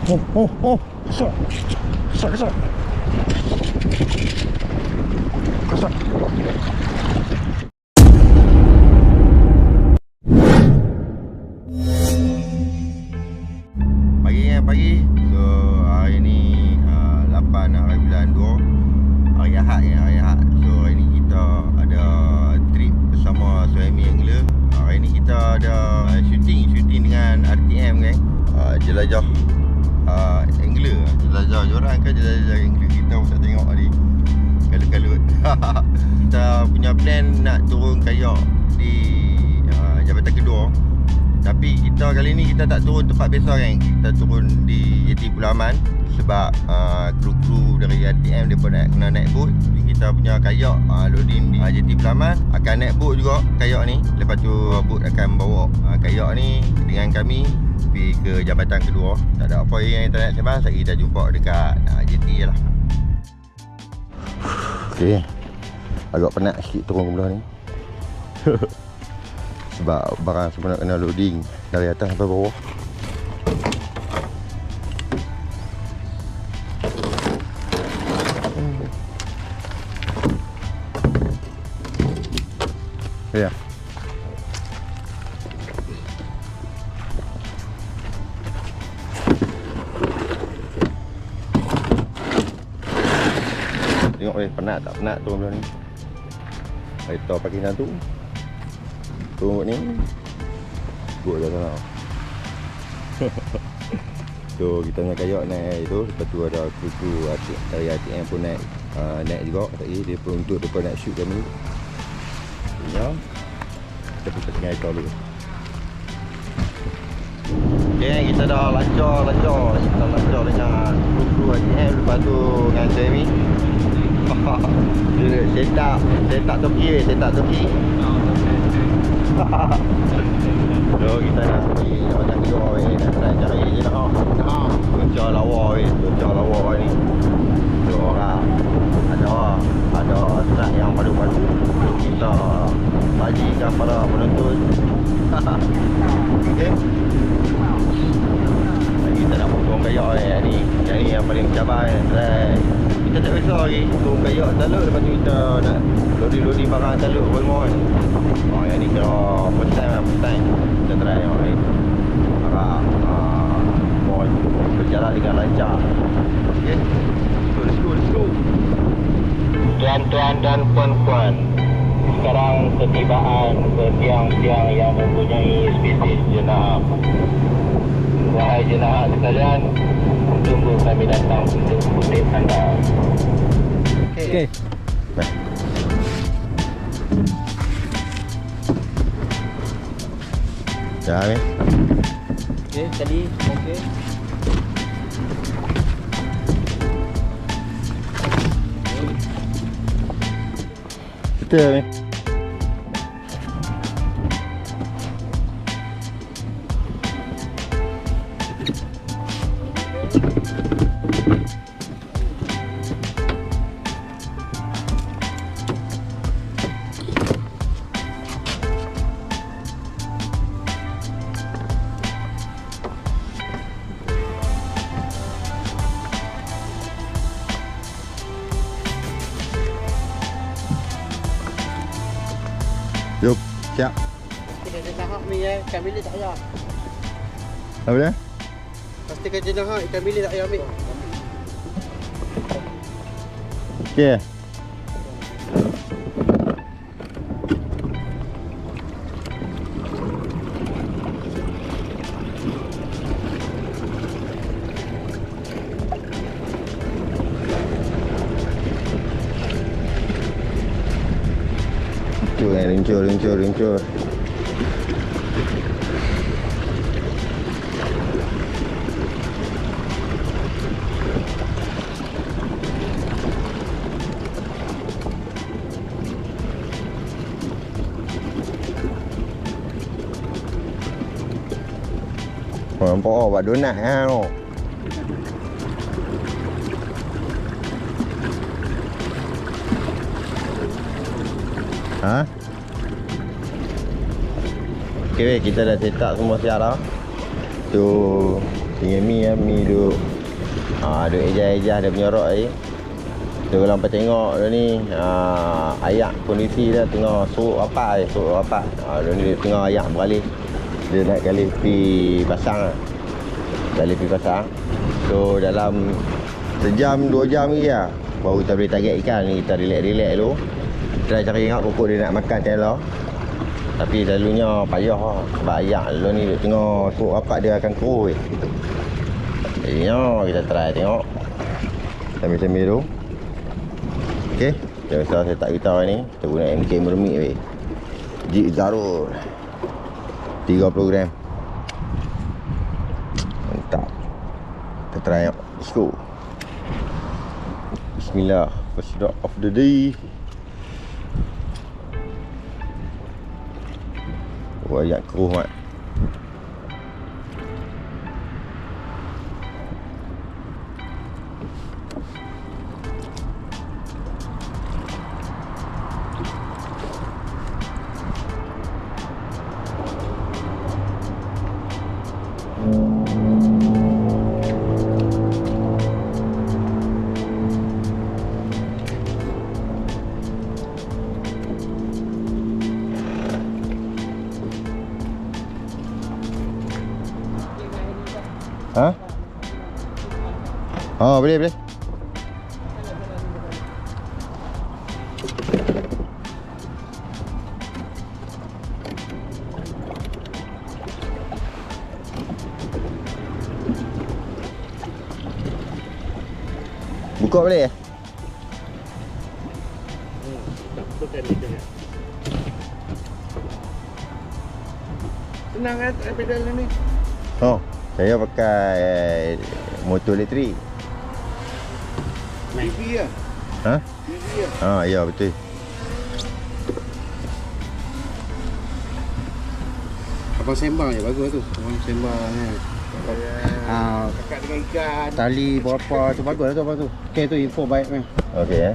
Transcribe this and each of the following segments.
Oh, besar. Besar. Besar. Pagi. So hari ni 8 hari bulan 2, hari Ahad. So hari ni kita ada trip bersama Suhaimi Angler. Hari ni kita ada shooting dengan RTM kan. Jelajah angler. Jelajah joran ke jelajah angler, kita pun tak tengok tadi. Kalut-kalut. Kita punya plan nak turun kayak di Jabatan Kedua. Tapi kita kali ni kita tak turun tempat biasa kan. Kita turun di Jeti Pulau Aman. Sebab kru-kru dari RTM mereka nak kena naik boat. Kita punya kayak loading di Jeti Pulau Aman. Akan naik boat juga kayak ni. Lepas tu boat akan bawa kayak ni dengan kami pergi ke Jabatan Kedua. Tak ada apa yang kita nak sembang. Sekali kita jumpa dekat Jeti je lah. Okay, agak penat sikit turun ke belah ni. Sebab barang semua nak kena loading dari atas sampai bawah. Ya. Tengok penat tak penat turun belah ni. Kereta parkingan tu turun ni buat dah sana. So kita punya kayak naik tu. Lepas tu ada kru-kru dari RTM pun naik juga. Tadi dia pun untuk depa nak shoot kami. Ya. Kita pergi tengah kereta dulu. Okay, kita dah lancar. Kita lancar dengan kru-kru RTM. Lepas tu dengan Suhaimi. Setak toki. So kita nak pergi Jabatan Kedua nak try cari je lah. Tunca lawa ni. So orang ada strat yang padu-padu. Kita bagikan para penonton. Okay. Kita nak potong kayak ni. Yang ni yang paling mencabar kan. Kita tak biasa lagi turun kayak taluk. Lepas tu kita nak loading barang taluk semua kan. Yang ni kira first time kita try tengok ni. Harap mau berjalan dengan lancar. Okay, let's go. Tuan-tuan dan puan-puan, sekarang ketibaan ke tiang-tiang yang mempunyai spesies jenayah. Wahai jenayah sekalian, tunggu kami datang untuk kutip anda. Okay. Dah ni. Okay, tadi okay. Kita ni. Jom, siap. Kita dah tahap ni ikan bilik tak payah. Apa dia? Pastikan jenayah ikan bilik tak payah ambil. Okey. Rincur. Nampak buat donat tu. Ha? Okay, kita dah set up semua siap dah. Tu Tinggal mi ya, mi duk duk ejah-ejah dia punya rock ni. Kita kalau sampai tengok dia ni ayak kondisi dia tengah surut rapat surut rapat. Dia ni dia tengah ayak beralih. Dia naik kali pi pasang lah. Kali pi pasang. So dalam sejam 2 jam lagi lah baru kita boleh target ikan ni. Kita relax-relax dulu. Try cari ingat pokok dia nak makan tela. Tapi selalunya payah lah. Sebab ayak dulu ni dia tengah surut rapat dia akan keruh. Jadinya kita try tengok sambil-sambil tu. Okey, macam biasa saya tak beritahu ni, kita guna MK Mermik weh. Jig Zarul 30 gram. Mantap. Kita try tengok. Let's go. Bismillah. First drop of the day. Oh, ayak keruh mat. Ha? Oh, boleh. Buka boleh ya? Senang kan pedal ni. Oh, saya pakai motor elektrik. TV lah. Ha? TV lah. Ya betul. Abang sembang je bagus tu. Abang sembang kan. Dekat dengan ikan. Tali berapa tu bagus lah tu abang tu. Okay tu info baik kan. Okey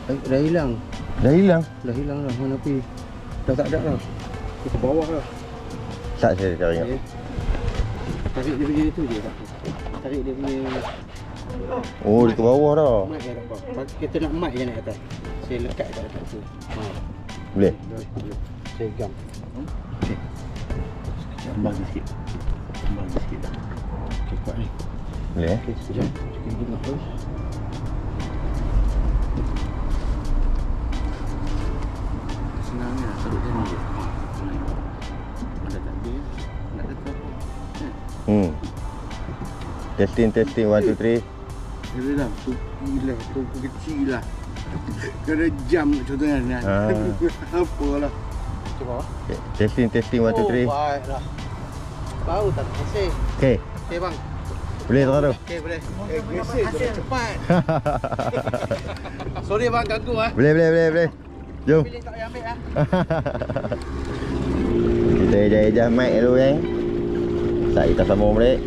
Dah hilang. Dah hilang. Dah hilang dah mana pergi. Dah tak ada dah. Ke bawah lah. Tak saya cari ingat. Okay. Tarik dia punya tu je tak. Tarik dia punya Oh, di ke bawah dah. mic kat atas. Kita nak mic je naik atas. Saya lekat kat atas tu. Boleh? Saya gam. Okey. Sambal sikit. Okey, kuat ni. Boleh eh? Okey, sekejap. Kita tengok terus. Senangnya sedut sini je. Ada tak dia? Nak tetap. Testing 1 2 3. Dia dah tu gila, tu kecil lah. Kena jam contohnya ni. Apalah. Cuba. Okay. Testing 1 2 3. Baiklah. Bau tak kasih. Okey. Okey bang. Boleh tak tu? Okey boleh. Gesek cepat. Sorry bang ganggu ah. Boleh. Jom. Pilih tak payah ambil ah. Kita ejah-ejah mic dulu kan. Sat kita sambung balik.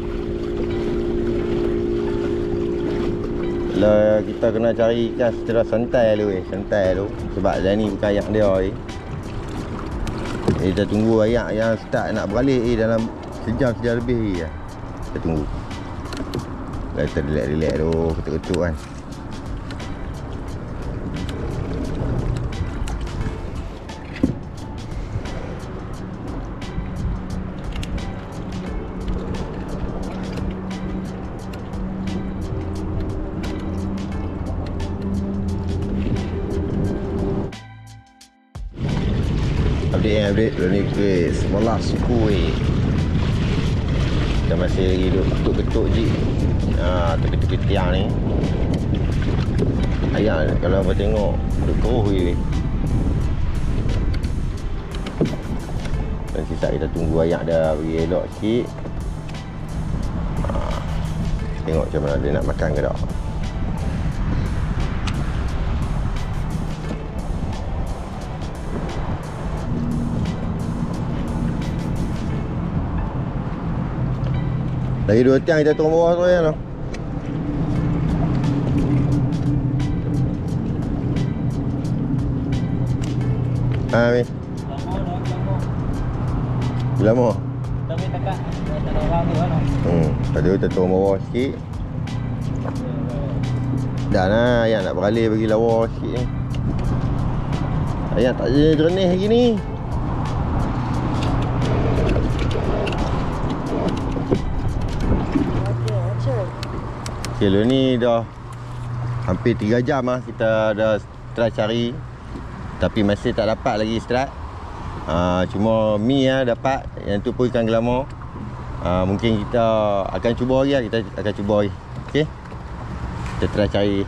Kalau kita kena cari ikan secara santai dulu santai dulu. Sebab dah ni bukan ayak dia kita tunggu ayak yang start nak beralih dalam sejam lebih lah. Kita tunggu. Kita relax dulu, ketuk-ketuk kan. Update ni guys, malah suku kita masih lagi duduk ketuk-ketuk je tepi-tepi tiang ni. Ayak kalau abang tengok duduk keruh je. Dan sisa kita tunggu ayak dah bagi elok sikit. Tengok macam mana dia nak makan ke tak. Lagi 2 tiang kita turun bawah tu ya. Mi. Lama. Tapi takak Tak ada orang tu kan. Tadi kita turun bawah sikit. Dah lah, ayat nak beralih bagi lawa sikit ni. Ayat tak jernih lagi ni. Okay, lo ni dah hampir 3 jam lah kita dah try cari, tapi masih tak dapat lagi start. Cuma mi dapat, yang tu pun ikan gelama. Mungkin kita akan cuba lagi lah, kita akan cuba lagi. Okay, kita try cari.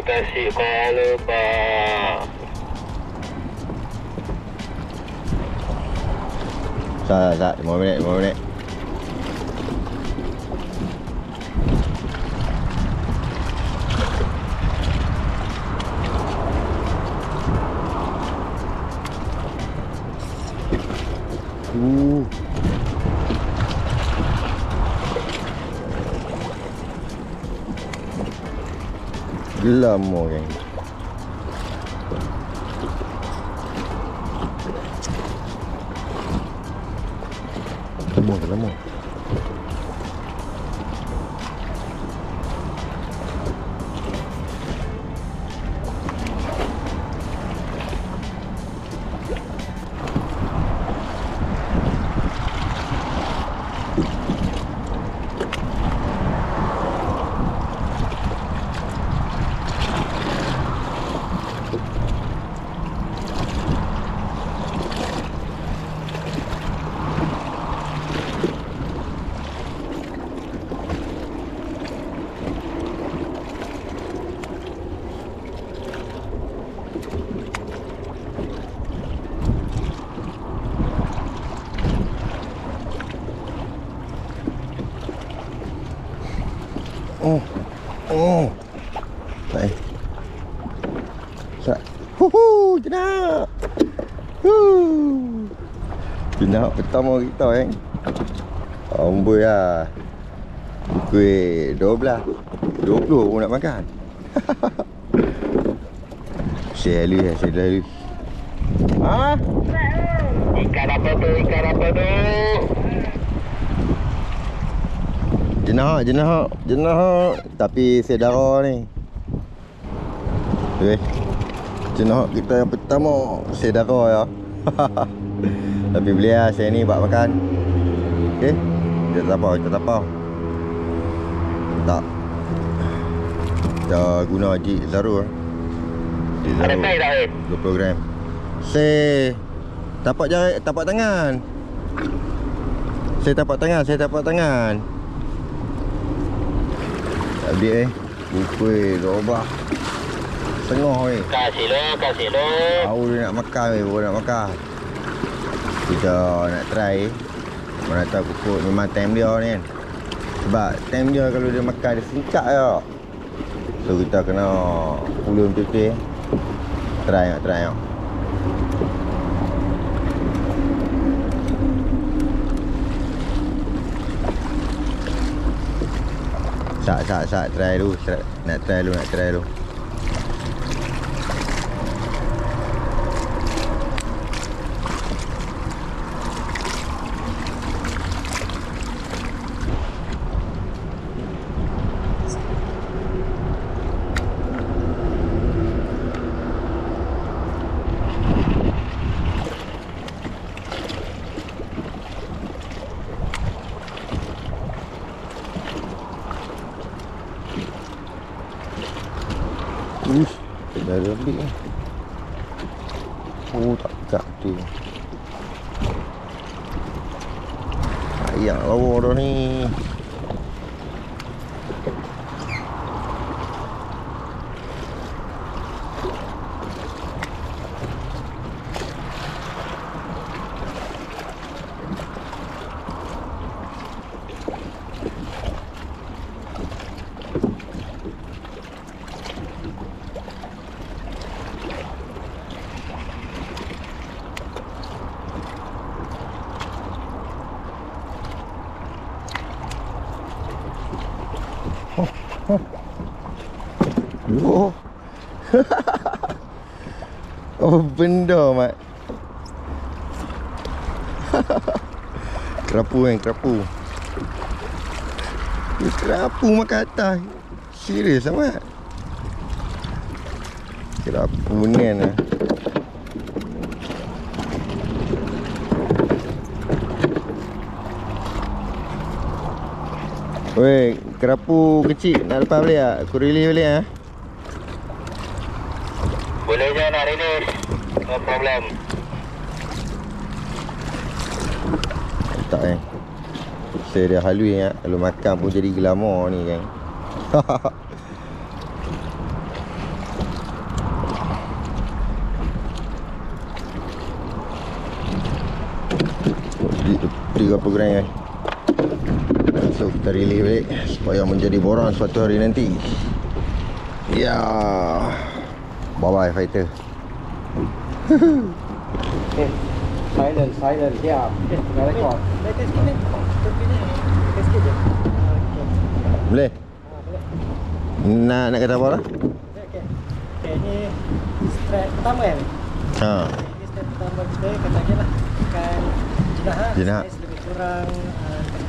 Kasih kalau Pak. Tak, 5 minit. Lama kan. Lama. Baik. Sat. Jenak. Jenak pertama kita amboi lah. Pukul 12 20 pun nak makan. Share dulu. Ikan apa tu? Jenah. Tapi sedara ni. Jenah kita yang pertama sedara ya. Tapi beliau saya ni buat makan. Okey. Kita tapau. Tak. Kita guna Jig Zaru. Ada kai tak? 20 gram. Tapak tangan. Saya tapak tangan. Tak update Pukul 12 tengah Kasih lo. Baru dia nak makan Kita nak try. Mana tahu pukul memang time dia ni kan. Sebab time dia kalau dia makan dia singkat je. So kita kena pulun betul-betul. Try tengok. Sat try dulu. Nak try dulu. Dah lebih ni. Tak tu. Ayam lawa dah ni. Oh. Oh, benda mat. Kerapu kan, kerapu. Kerapu makan atas. Serius amat. Kerapu ni lah. Weh, kerapu kecil nak lepas balik tak? Aku release balik ah. Boleh je nak release. No problem. Tak saya dia halui ya. Kalau makan pun jadi glamour ni kan. Tiga program kan. So kita release balik supaya menjadi borang suatu hari nanti. Ya. Bye bye fighter. Silent, diam. Dah rekod. Boleh? Nak kata apa lah? Okay, ni strap pertama kan? Ha. Ini strap pertama kita kata je lah. Bukan jenah. Jenah. Saiz lebih kurang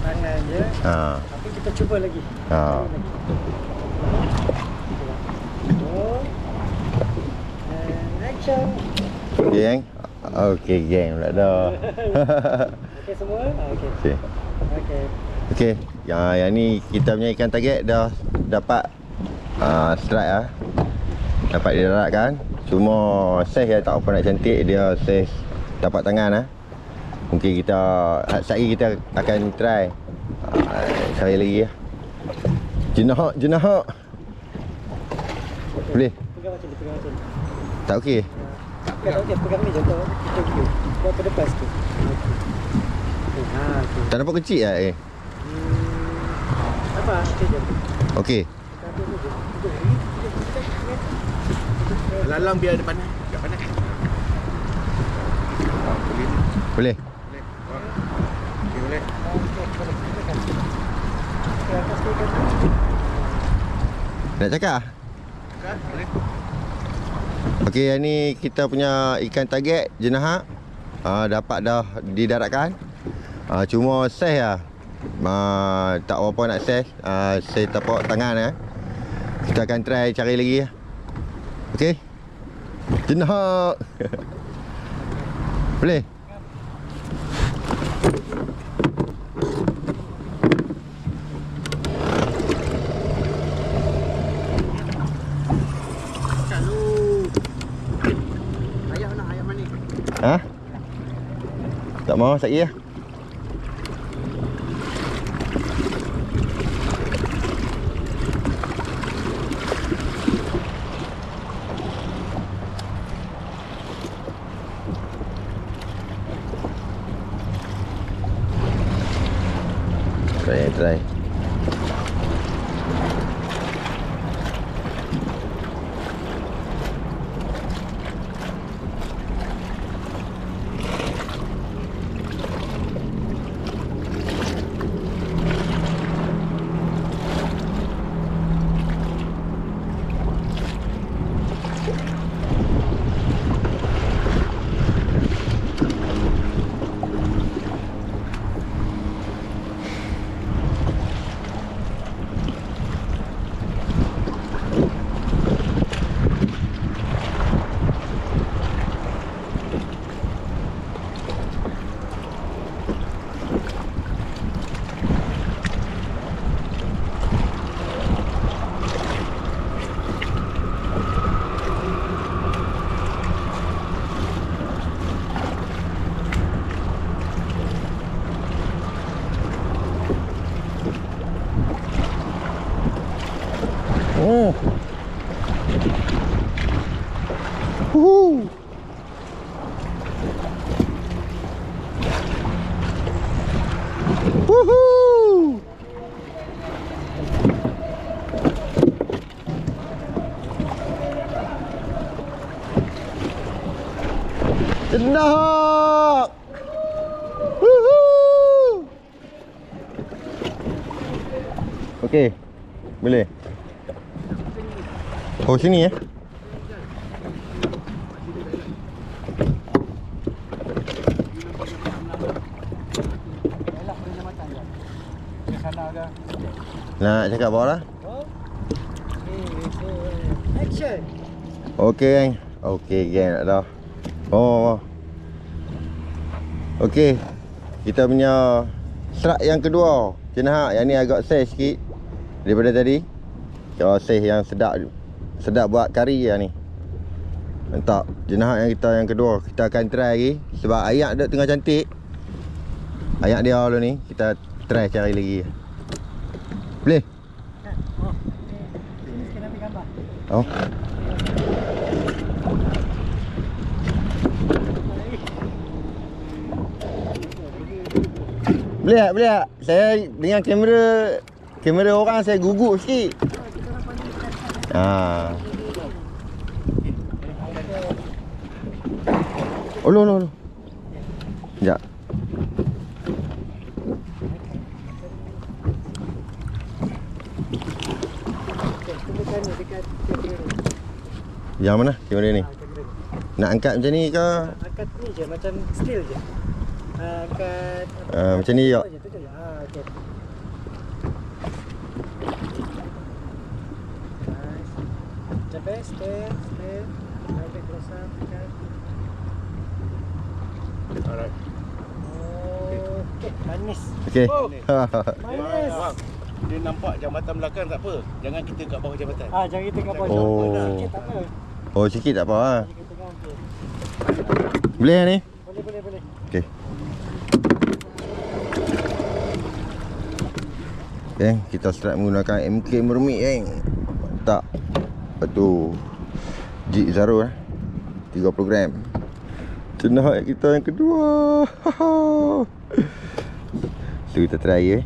tangan je. Ha. Tapi kita cuba lagi. Ha. And action. Okay gang. Okay gang pula dah. Okay semua? Okay. Okay. Okay. Okay. Yang ni kita punya ikan target dah dapat strike lah. Dapat didaratkan. Cuma saiz dia tak apa nak cantik. Dia saiz tapak tangan lah. Mungkin kita sekali kita akan try sekali lagi lah. Jenah. Boleh? Pegang macam ni, pegang macam ni. Tak okey? Tak okey, pegang ni contoh. Kita view. Buat ke depan sikit. Okay. Tak nampak kecil lah Apa? Okay je. Okey. Lalang biar depan. Dekat panas. Boleh? Okey, boleh. Nak cakap? Boleh. Okey, yang ni kita punya ikan target jenah. Dapat dah didaratkan. Cuma saiz lah. Tak apa nak saiz. Saiz tapak tangan . Kita akan try cari lagi . Okey. Jenah. Boleh? Ha? Tak mau sekali lah. Try. Woohoo! Sedap! Woohoo! Okey, boleh. Oh sini Nak cakap apa lah? Action. Okey kan? Okey gang nak dah. Oh. Okey. Kita punya serat yang kedua. Cina yang ni agak saiz sikit daripada tadi. Kalau saiz yang sedap buat kari lah ni. Mantap. Jenah yang kita yang kedua. Kita akan try lagi sebab ayak dia tengah cantik. Ayak dia dulu ni kita try cari lagi. Boleh? Oh. Ini sikit ambil gambar. Oh. Boleh tak? Saya dengan kamera orang saya gugup sikit. Olo. Sekejap. Yang mana kamera ni? Nak angkat macam ni ke? Angkat ni je, macam still je. Angkat macam ni je. Okey. Nice. Cepat, stand. Ambil close up, tekan. Alright. Okey, manis. Okey. Manis. Dia nampak jambatan belakang tak apa. Jangan kita kat bawah jambatan. Jangan kita kat bawah. Oh. Sikit tak apa. Oh sikit tak apa lah. Kita tengah okey. Boleh ni? Boleh. Okey. Geng, kita start menggunakan MK Mermit geng. Mantap. Lepas tu Jeep Zaro 30 gram. Jenah kita yang kedua. Tu kita try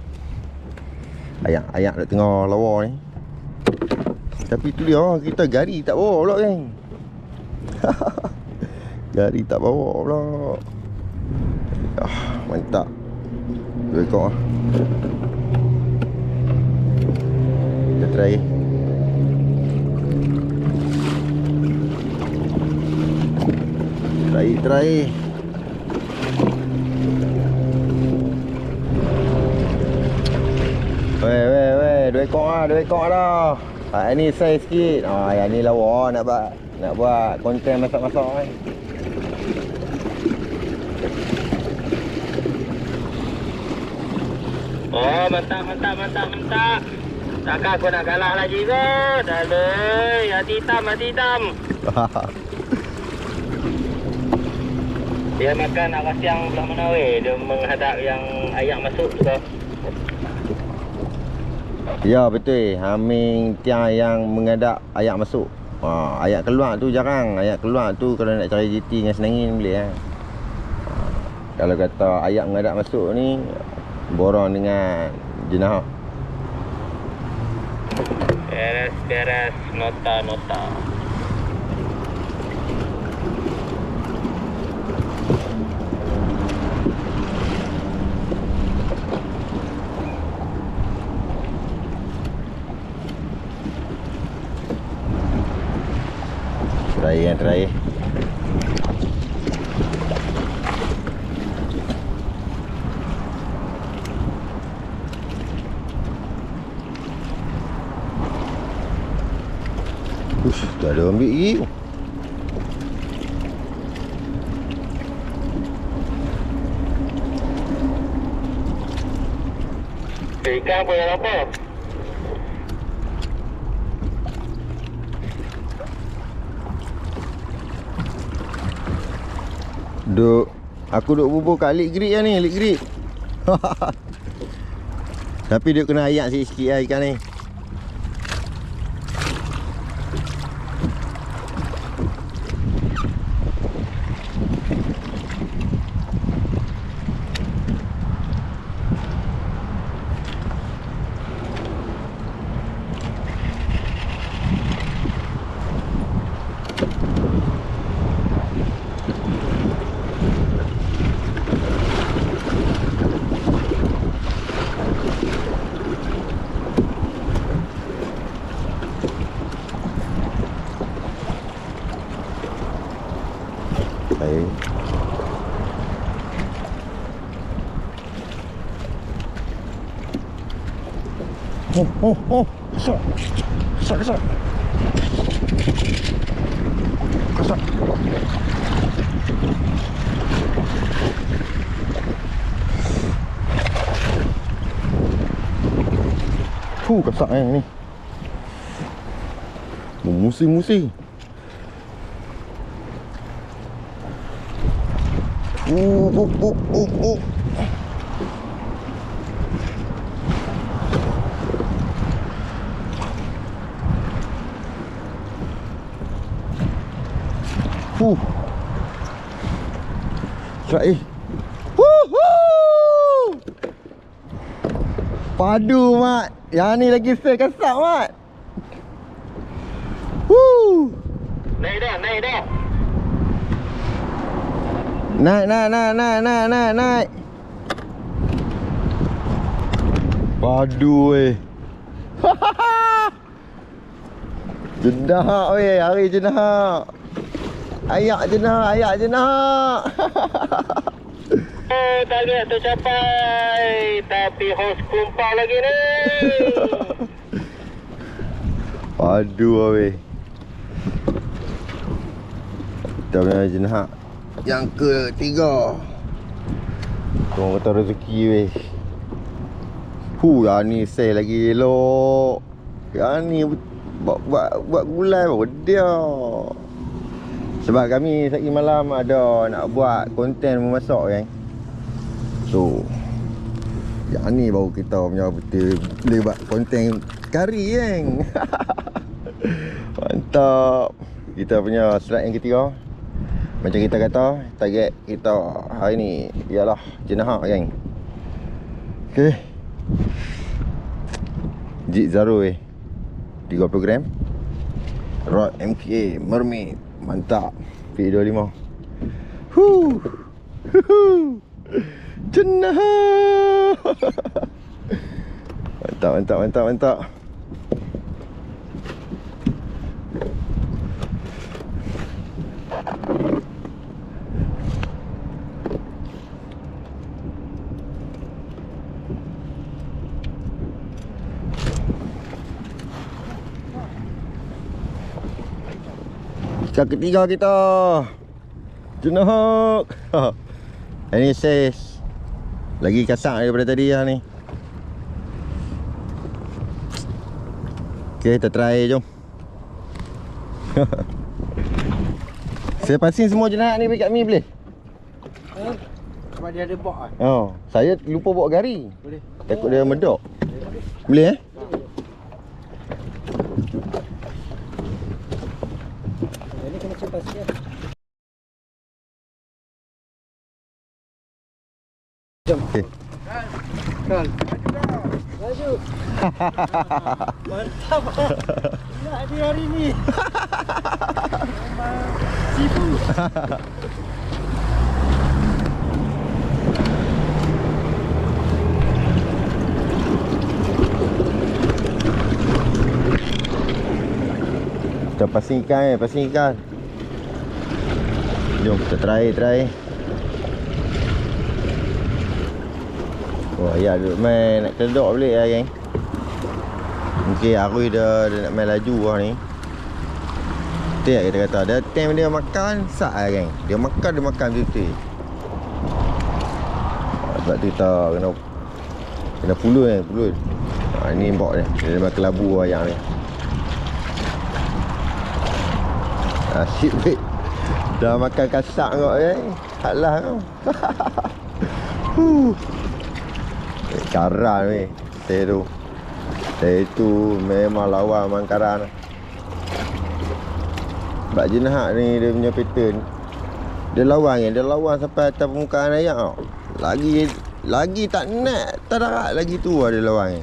Ayak nak tengah lawa ni. Tapi tu dia kita gari tak bawa pula geng. Gari tak bawa pula. Mantap. 2 ekor Kita try Try Weh 2 ekor dah. Ni saiz sikit. Yang ni lawa nak buat konten masak-masak kan. Oh, mantap. Takkan aku nak kalah lagi ke? Dah leh, hati hitam. Dia makan arah siang belah mana weh? Dia menghadap yang ayak masuk tu ke? Ya betul. Haming tiang yang menghadap ayak masuk. Ayak keluar tu jarang. Ayak keluar tu kalau nak cari GT dengan senangin boleh Kalau kata ayak menghadap masuk ni borong dengan jenah. Beres, nota. Try. Dah ada ambil lagi. Ikan boleh apa? Aku duk bubur kat lik grip lah ni, lik grip. Tapi dia kena ayak sikit-sikit lah ikan ni. Oh. Kesak. Kesak ni. Musi. Sai. Padu mat. Yang ni lagi fail kesak mat. Naik dah. Naik. Padu weh. Jenah weh, hari jenah. Ayak jenah. Target tercapai. Tapi hos kumpul lagi ni. Padu weh. Kita punya jenah yang ketiga. Orang kata rezeki weh. Yang ni sale lagi elok. Yang ni buat gulai baru dia. Sebab kami sehari malam ada nak buat konten memasak kan. So yang ni baru kita punya betul boleh buat konten kari kan. Mantap. Kita punya slide yang ketiga. Macam kita kata, target kita hari ni ialah jenah kan. Okay. Jig Zaro 30 gram. Rod MKA Mermaid. Mantap. P25. Jenah. Mantap. Ikan ketiga kita. Jenah. Ini ses. Lagi kasar daripada tadi lah ni. Okay, kita try jom. Saya pasing semua jenah ni dekat mi boleh? Sebab dia ada bok kan? Oh, saya lupa bawa gari. Boleh. Takut dia medok. Boleh Ini kena cepat sikit. Jom. Okay. Kan. Laju. Mantap. Nak dia hari ni. Memang sibu. Kita pasing ikan. Jom kita try. Wah, ya duduk main nak keledok balik lah geng. Mungkin Arui dia nak main laju lah ni. Betul tak kita kata. Dia time dia makan sak lah geng. Dia makan betul-betul. Sebab tu kita kena pulun. Ni bok dia. Dia makan kelabu ayam ni. Asyik weh. Dah makan kasak kot Haklah kau. Karan weh. Saya tu memang lawan mangkaran. Sebab jenah ni dia punya pattern. Dia lawan sampai atas permukaan air tau. Lagi tak nak, tak darat lagi tu lah dia lawan ni.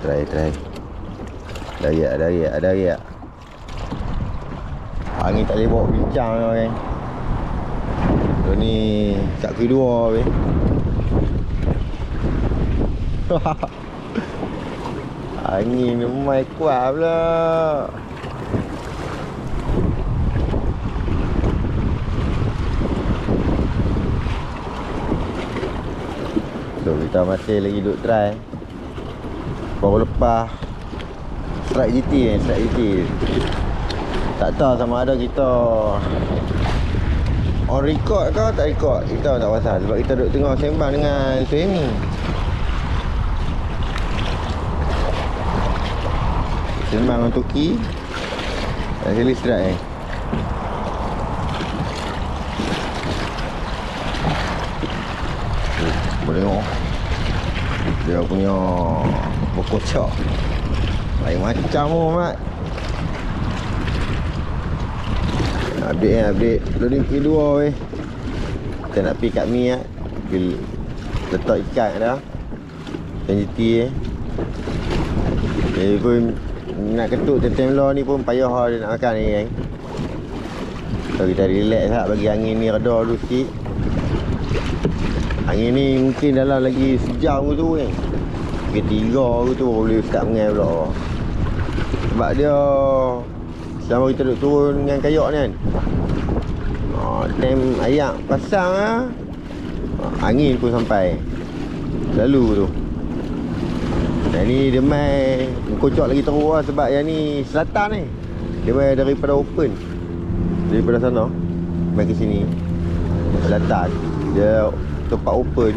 Try. Ada riak. Angin tak boleh bawa bincang kan. So ni kat kedua weh. Angin memang kuat pula. So kita masih lagi duduk try. Baru lepas Strike GT ni, Strike GT. Tak tahu sama ada kita on record ke tak record. Kita tak pasal sebab kita duduk tengok sembang dengan Suhaimi. Sembang dengan Toki. Dan Heli Strike ni. Boleh tengok dia punya berkocak lain macam tu Mat. Update loading kedua weh. Kita nak pergi kat Mi lah. Pergi letak ikan dah ikan GT Jadi pun nak ketuk Temtemlo ni pun payah lah dia nak makan ni kan. So kita relax lah, bagi angin ni reda dulu sikit. Angin ni mungkin dalam lagi sejam ke tu kan. Pukul 3 ke tu boleh start mengai pula. Sebab dia selama kita duduk turun dengan kayak ni kan, time ayak pasang lah, angin pun sampai selalu tu. Yang ni dia main kocok lagi teruk lah sebab yang ni selatan ni. Dia main daripada open, daripada sana main ke sini selatan. Dia tempat open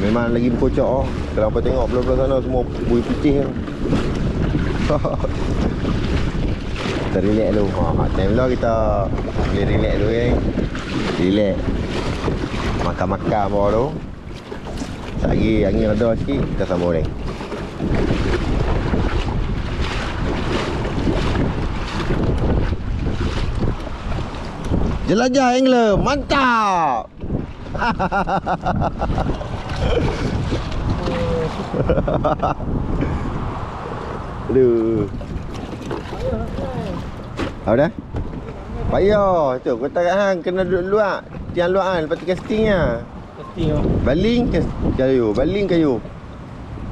memang lagi berkocok oh. Kalau apa tengok belah-belah sana semua buih putih kan. Kita relax dulu. Time lah kita boleh relax dulu kan. Relax. Makan-makan bawah tu. Lagi angin reda sikit kita sambung ni. Jelajah angler, mantap. Aduh. Apa dah? Payah. Tu kau tak hang kena duduk luar. Tiang luar kan lepas tu castingnya. Casting oh. Baling kayu.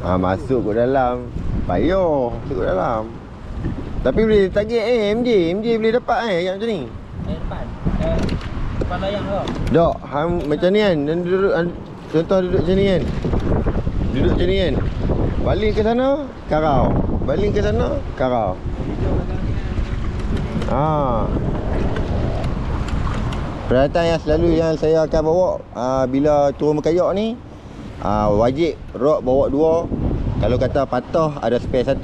Masuk kat dalam. Payah masuk kat dalam. Tapi boleh target MJ boleh dapat yang macam ni. Depan. Depan layang tu. Dok, hang macam ni kan. Dan duduk contoh duduk macam ni kan. Duduk macam ni kan. Baling ke sana, karau. Baling ke sana, karau. Peralatan yang selalu yang saya akan bawa bila turun berkayak ni, wajib rod bawa 2. Kalau kata patah ada spare 1.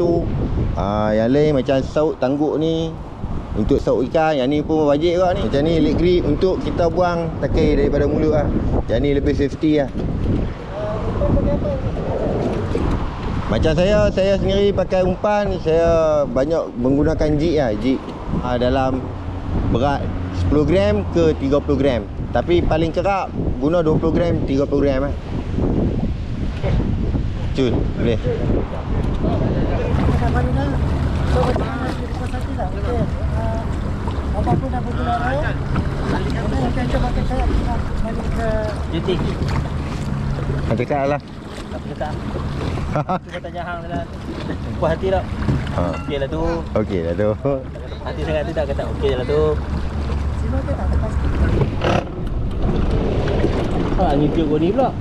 Yang lain macam saut tangguk ni untuk saut ikan, yang ni pun wajib juga ni. Macam ni lead grip untuk kita buang takai daripada mulut lah. Yang ni lebih safety lah. Macam saya sendiri pakai umpan, saya banyak menggunakan jig lah. Jig dalam berat 10 gram ke 30 gram. Tapi paling kerap guna 20 gram, 30 gram lah. Cun, boleh. Apapun dah bergelar kita akan coba kita balik ke JT. Dekat lah. Tak dekat. Cuba tanya hang dah. Puas hati tak? Okey lah tu. Okey lah tu. Hati sangat tu tak kata okey lah tu. sini kita tak pasti. Angin tiup kau ni pula.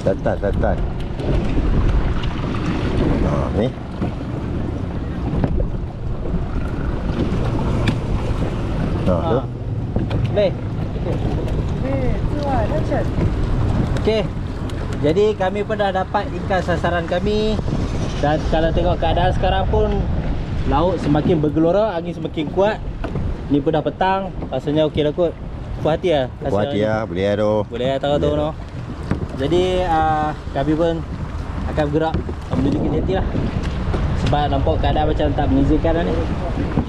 Tatat. Ni. Tu. Boleh. Tu lah, action. Okey. Jadi kami pun dah dapat ikan sasaran kami. Dan kalau tengok keadaan sekarang pun laut semakin bergelora, angin semakin kuat. Ni pun dah petang, rasanya okey dah kot. Puas hati lah. Puas hati lah, boleh lah tu. Boleh lah tahu tu no. Jadi kami pun akan bergerak menuju ke jeti lah. Sebab nampak keadaan macam tak mengizinkan dah ni.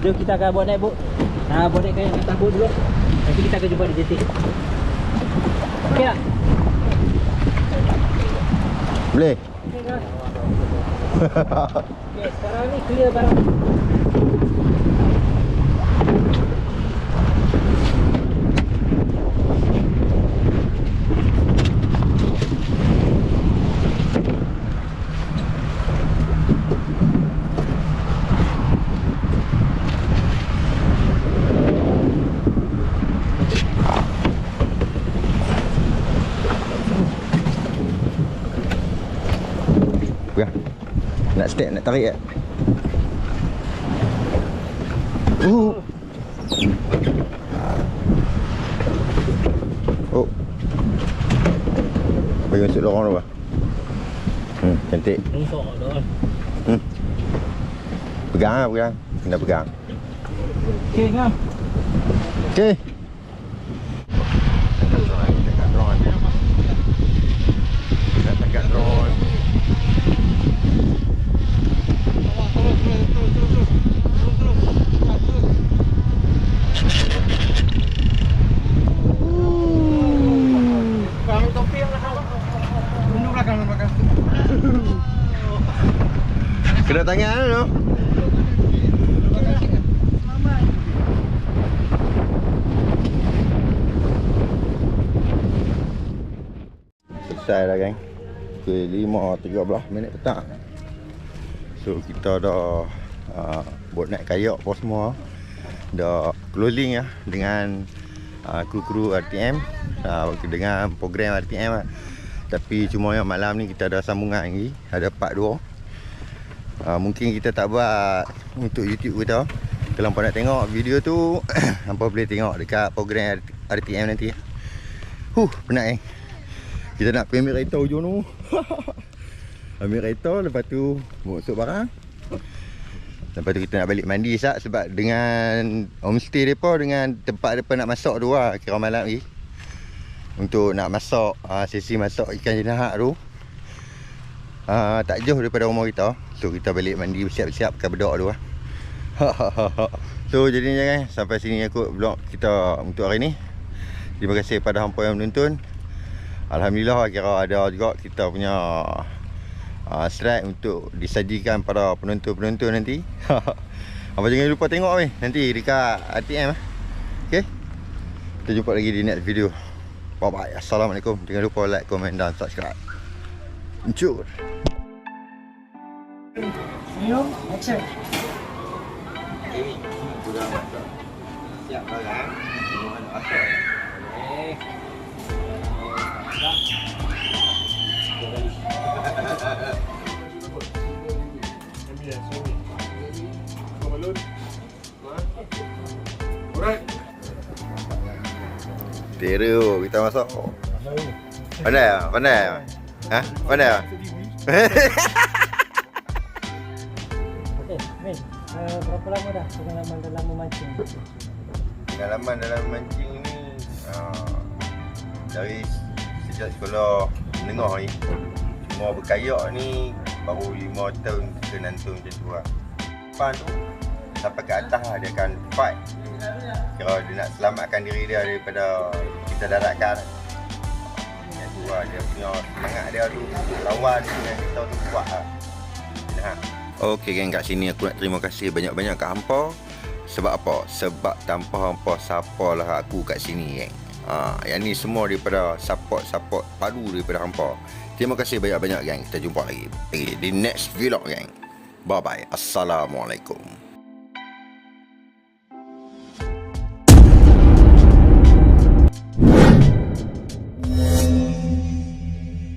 Jom kita akan buat naik bot. Buat naik kain atas bot dulu. Nanti kita akan jumpa di jeti. Okey tak? Boleh? Okey kan? Okey, sekarang ni clear barang. Step nak tarik tak? Oh. Bagi masuk lorong tu, bah. Cantik. Pegang lah, pegang. Kena pegang. Okey ngam. Okey. Nak dekat drone. Kami topi yang belakang. Mundur belakang, belakang. Kena tangan tu. Selesai dah geng. Pukul 5.13 petang. So kita dah buat naik kayak apa semua. Dah closing lah dengan kru-kru RTM, dengan program RTM lah. Tapi cuma yang malam ni kita ada sambungan lagi. Ada part 2. Mungkin kita tak buat untuk YouTube kita. Kalau hampa nak tengok video tu hampa boleh tengok dekat program RTM nanti. Penat kita nak pergi ambil kereta hujung tu. Ambil kereta, lepas tu masuk barang. Lepas tu kita nak balik mandi sebab dengan homestay depa, dengan tempat depa nak masak tu lah, kira malam ni. Untuk nak masak, sesi masak ikan jenahak tu tak jauh daripada rumah kita. So kita balik mandi, bersiap-siap pakai bedok tu lah. So jadinya kan, sampai sini aku vlog kita untuk hari ni. Terima kasih kepada hampa yang menonton. Alhamdulillah kira ada juga kita punya strike untuk disajikan pada penonton-penonton nanti. Apa jangan lupa tengok nanti dekat RTM. Okay, kita jumpa lagi di next video. Bye bye. Assalamualaikum. Jangan lupa like, komen dan subscribe. Encur. Senyum, action. Siap barang. Mohon asal. Teru kita masuk. Pandai tak? Pandai tak? Ha? Pandai tak? Okey, Min. Berapa lama dah pengalaman dalam memancing? Pengalaman dalam mancing ni dari sejak sekolah menengah ni. Cuma berkayak ni baru 5 tahun ke 6 tahun macam tu lah. Depan tu sampai ke atas lah, dia akan fight. Kira dia nak selamatkan diri dia daripada kita daratkan. Yang tu lah, dia punya semangat dia tu, lawan dengan kita tu kuat lah. Okey geng, kat sini aku nak terima kasih banyak-banyak kat hampa. Sebab apa? Sebab tanpa hampa siapa lah aku kat sini geng. Yang ni semua daripada support padu daripada hampa. Terima kasih banyak-banyak geng. Kita jumpa lagi di next vlog geng. Bye bye. Assalamualaikum.